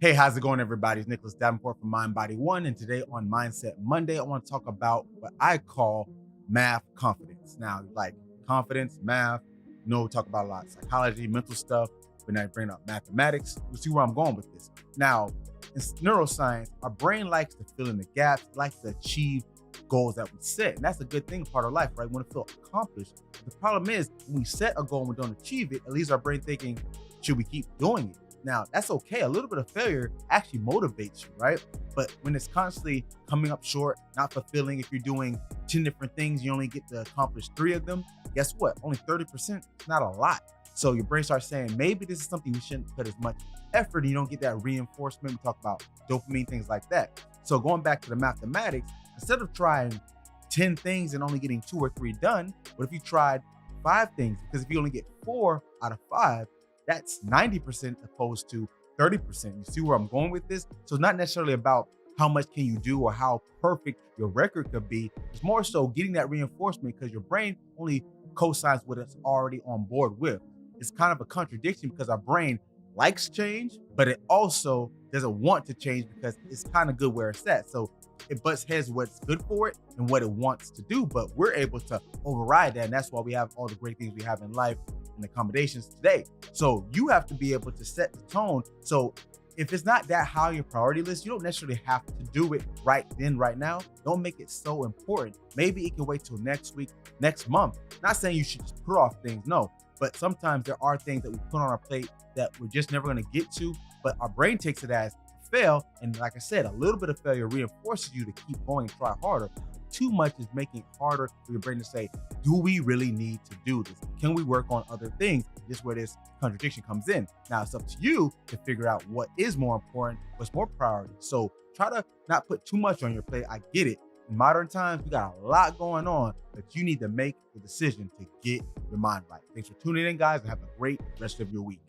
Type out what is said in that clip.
Hey, how's it going, everybody? It's Nicholas Davenport from Mind Body One, and today on Mindset Monday, I want to talk about what I call math confidence. Now, like confidence, math, talk about a lot of psychology, mental stuff, but now bring up mathematics. You'll see where I'm going with this. Now, in neuroscience, our brain likes to fill in the gaps, likes to achieve goals that we set, and that's a good thing, part of life, right? We want to feel accomplished. The problem is, when we set a goal and we don't achieve it, it leaves our brain thinking, should we keep doing it? Now, that's okay. A little bit of failure actually motivates you, right? But when it's constantly coming up short, not fulfilling, if you're doing 10 different things, you only get to accomplish three of them, guess what? Only 30%, it's not a lot. So your brain starts saying, maybe this is something you shouldn't put as much effort, and you don't get that reinforcement. We talk about dopamine, things like that. So going back to the mathematics, instead of trying 10 things and only getting two or three done, what if you tried five things? Because if you only get four out of five, that's 90% opposed to 30%. You see where I'm going with this? So it's not necessarily about how much can you do or how perfect your record could be. It's more so getting that reinforcement because your brain only co-signs what it's already on board with. It's kind of a contradiction because our brain likes change, but it also doesn't want to change because it's kind of good where it's at. So it butts heads what's good for it and what it wants to do, but we're able to override that. And that's why we have all the great things we have in life and accommodations today. So you have to be able to set the tone. So if it's not that high on your priority list, you don't necessarily have to do it right then, right now. Don't make it so important. Maybe it can wait till next week, next month. Not saying you should just put off things, no. But sometimes there are things that we put on our plate that we're just never going to get to, but our brain takes it as fail. And like I said, a little bit of failure reinforces you to keep going and try harder. Too much is making it harder for your brain to say, do we really need to do this? Can we work on other things? This is where this contradiction comes in. Now it's up to you to figure out what is more important, what's more priority. So try to not put too much on your plate. I get it. In modern times, we got a lot going on, but you need to make the decision to get your mind right. Thanks for tuning in, guys, and have a great rest of your week.